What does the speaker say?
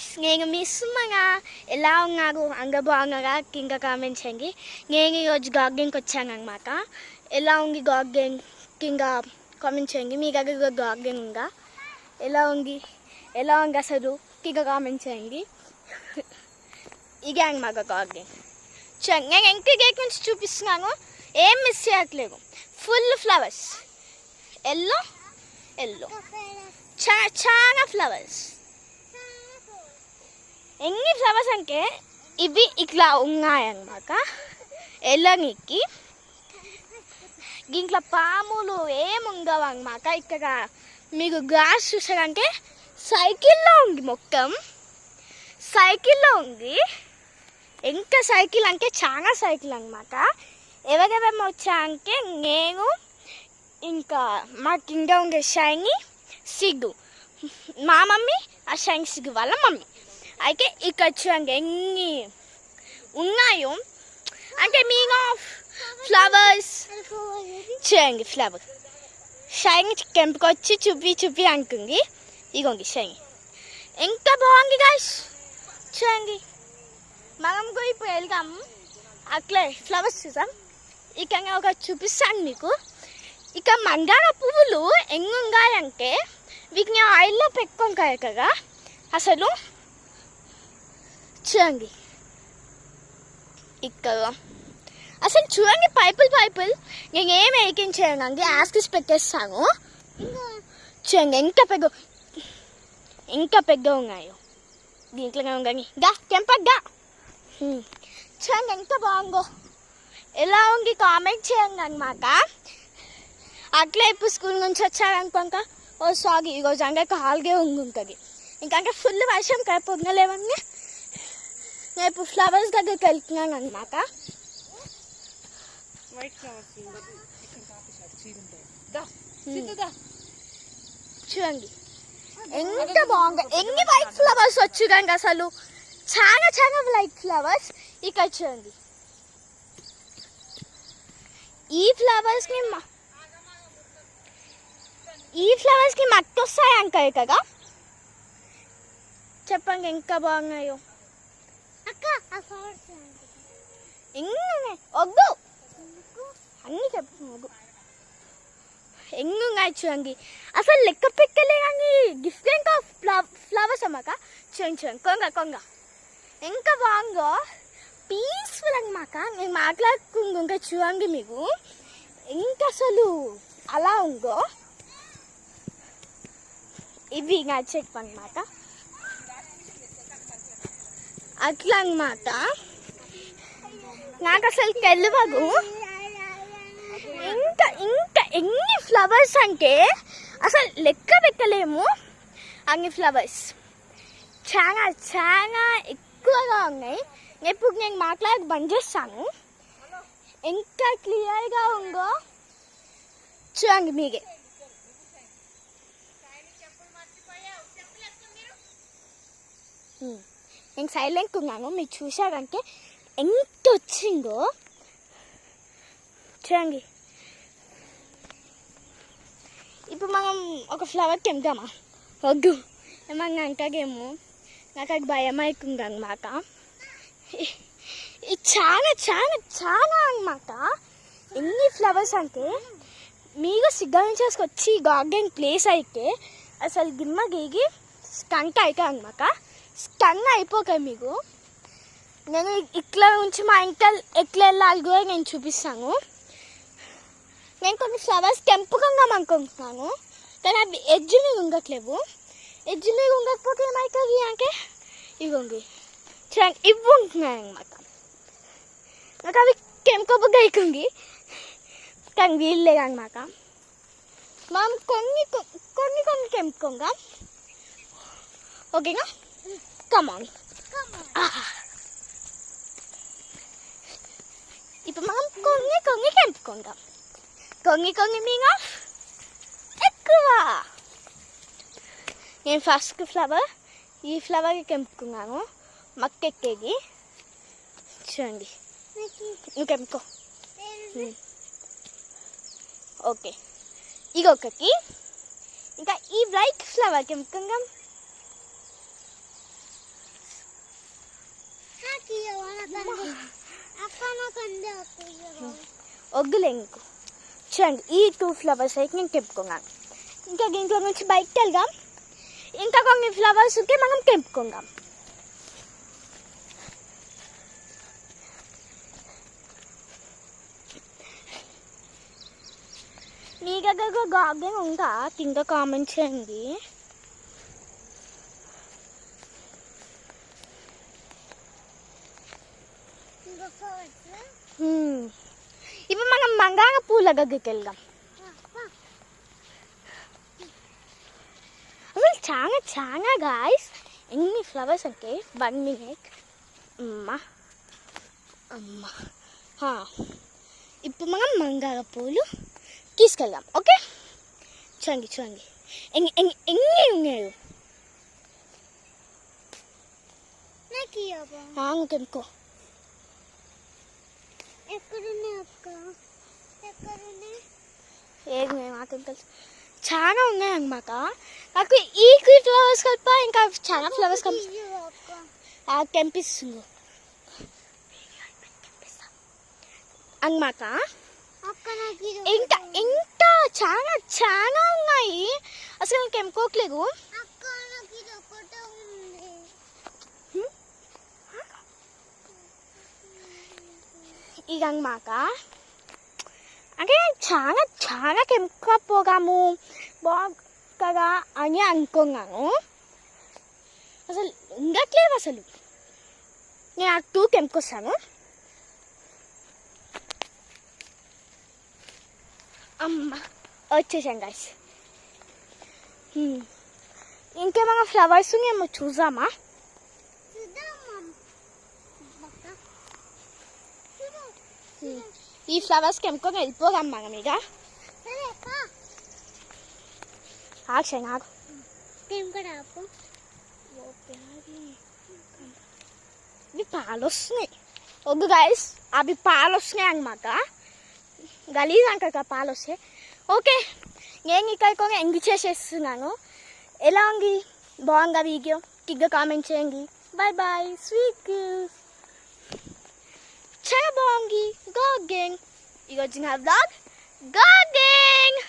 guys, ngayon mismo mga ilaw nga ko ang gabuang nga kinga kamen chengi. Ngayon yung gagawin ko changang maka. Ilaw ang gagawin kinga kamen chengi. Mi gagawin nga. Ilaw ang gasado kinga kamen chengi. Igang magagawin. Cheng ngayon kigekun stupis nga ngo. Missiak lego. Full flowers. Yellow. Changa flowers. Engi flowers anke ivi ikla ungayang maka elangi ginkla pamulo mungawang maka ikkaga migu grass chusaranke cycle longi mokkam cycle longi enka cycle anke changa cycle ang maka evagava mochanke ngengu inka makinga unge shiny sigu ma mummy a shiny sigu wala mummy అయితే ఇక్కడ చూడండి ఎన్ని ఉన్నాయో అంటే మీగా flowers చూడండి flower shine కెంపుకొచ్చి చూపి అంటుంది ఇగోండి షైన్ ఇంకా బాగుంది గైస్ చూడండి మనం కూడా ఇప్పుడు వెళ్దాం అట్లే ఫ్లవర్స్ చూసాం ఇక ఒక చూపిస్తాను మీకు ఇక మందార పువ్వులు ఎన్నున్నాయంటే వీటిని ఆయిల్లో పెట్టుకుంటారు కదా అసలు చూడండి ఇక్కడ అసలు చూడండి పైపుల్ నేను ఏం ఎక్కించానండి యాస్కిస్ పెట్టేస్తాను చూడండి ఇంకా పెద్ద ఉన్నాయో దీంట్లో ఉన్నాయి కెంపగ్గా చూడండి ఎంత బాగుందో ఎలా ఉంది కామెంట్ చేయండి అనమాట అట్లా ఇప్పుడు స్కూల్ నుంచి వచ్చారనుకోక ఓ సాగి ఈరోజు అంగక హాల్గే ఉంటుంది ఇంకా ఫుల్ వర్షం కదా పొంగలేవన్నీ నేను ఇప్పుడు ఫ్లవర్స్ దగ్గరికి వెళ్తున్నాను అనమాట చూడండి ఎంత బాగుంది ఎన్ని వైట్ ఫ్లవర్స్ వచ్చుగాండి అసలు చాలా వైట్ ఫ్లవర్స్ ఇక్కడ చూడండి ఈ ఫ్లవర్స్కి మట్టి వస్తాయి అంకాయ కదా చెప్పండి ఇంకా బాగున్నాయో వద్దు అన్నీ చెప్పు ఎన్నున్నాయి చూడండి అసలు లెక్క పెక్కలే కానీ డిఫరెంట్ ఆఫ్ ఫ్లవర్స్ అమ్మాక చూడండి కొంగ ఇంకా బాగుందో పీస్ఫుల్ అనమాట నేను మాట్లాడుకుంటూ ఇంకా చూడండి మీకు ఇంకా అసలు అలా ఉందో ఇవి ఇంకా చెప్పనమాట అట్లా అన్నమాట నాకు అసలు తెలియదు ఇంకా ఎన్ని ఫ్లవర్స్ అంటే అసలు లెక్క పెట్టలేము అన్ని ఫ్లవర్స్ చాలా ఎక్కువగా ఉన్నాయి ఇప్పుడు నేను మాట్లాడి బంద్ చేస్తాను ఎంత క్లియర్గా ఉందో చూడండి మీరే నేను సైలెంట్గా ఉన్నాను మీరు చూసారంటే ఎంత వచ్చిందో చూడండి ఇప్పుడు మనం ఒక ఫ్లవర్ తెంపుదామా వద్దు ఏమన్నా అంటాగేమో నాకు అది భయం అవుతుంది అనమాట చాలా అనమాట ఎన్ని ఫ్లవర్స్ అంటే మీకు సిగ్నల్ చేసుకొచ్చి గార్డెన్ ప్లేస్ అయితే అసలు గిమ్మ గీగి స్కంక్ అవుతాయి అనమాట స్టన్ అయిపోతాయి మీకు నేను ఇట్లా నుంచి మా ఇంట్లో ఎట్లా వెళ్ళాలి కూడా నేను చూపిస్తాను నేను కొన్ని ఫ్లవర్స్ తెంపుకుందాం అనుకుంటున్నాను కానీ అవి ఎడ్జ్ మీద ఉండట్లేవు ఎడ్జ్ మీద ఉండకపోతే ఏమవుతుంది అంటే ఇవ్వండి చూడండి ఇవి ఉంటున్నాయి అనమాట నాకు అవి తెంపబుద్ధి అవుతుంది కానీ వీలు లేదనమాట మనం కొన్ని తెంపుకుందాం ఓకేనా Come on. ఇప్పుడు మనం కొన్ని తెంపుకుందాం కొన్ని మీగా ఎక్కువ నేను ఫస్ట్ ఫ్లవర్ ఈ ఫ్లవర్కి తెంపుకున్నాను మక్కెక్కేది చూడండి నువ్వు తెంపుకో ఓకే ఇగొకటి ఇంకా ఈ వైట్ ఫ్లవర్ తెంపుకుందాం వద్దులే ఇంకో చూడండి ఈ 2 ఫ్లవర్స్ అయితే నేను తెంపుకున్నాను. ఇంకా దీంట్లో నుంచి బయటకు వెళ్దాం. ఇంకా కొన్ని ఫ్లవర్స్కి మనం తెంపుకుందాం. మీ దగ్గర గార్డెన్ ఉందా కింద కామెంట్ చేయండి. ఇప్పుడు మనం మంగార పూల దగ్గరికి వెళ్దాం. అసలు చాలా చాలా గాయస్ ఎన్ని ఫ్లవర్స్ అంటే 1 minute అమ్మా అమ్మా. ఇప్పుడు మనం మంగార పూలు తీసుకెళ్దాం. ఓకే చూడండి చూడండి ఎన్ని ఉన్నాయి. ఇంకెందుకో ఏది మాకు తెలుసు చాలా ఉన్నాయి అన్నమాట. నాకు ఈ ఫ్లవర్స్ కలిప ఇంకా చాలా ఫ్లవర్స్ కనిపిస్తుంది అన్నమాట. ఇంకా ఇంకా చాలా చాలా ఉన్నాయి. అసలు నాకు ఎంకోట్లేదు. ఇక అన్నమాట అంటే చాలా చాలా కెంకపోగాము బాగా అని అనుకున్నాను. అసలు ఉండట్లేదు. అసలు నేను ఆ 2 కెంపుకొస్తాను. అమ్మ వచ్చేసాం గాయస్. ఇంకేమైనా ఫ్లవర్స్ ఏమో చూద్దామా. ఈ ఫ్లవర్స్ కెంపుకొని వెళ్ళిపోదాం మనం. ఇక ఆగు ఇవి పాలు వస్తున్నాయి. వద్దు గాయస్ అవి పాలు వస్తున్నాయి అన్నమాట. గలీజ్ అంటారు పాలు వస్తాయి. ఓకే నేను ఇక్కడ ఎంగి చేసేస్తున్నాను. ఎలా ఉంది బాగుందా వీడియో కింద కామెంట్ చేయండి. బాయ్ బాయ్ స్వీట్ చాలా బాగుంది. గార్డెన్ ఈరోజు నా వ్లాగ్ గార్డెన్.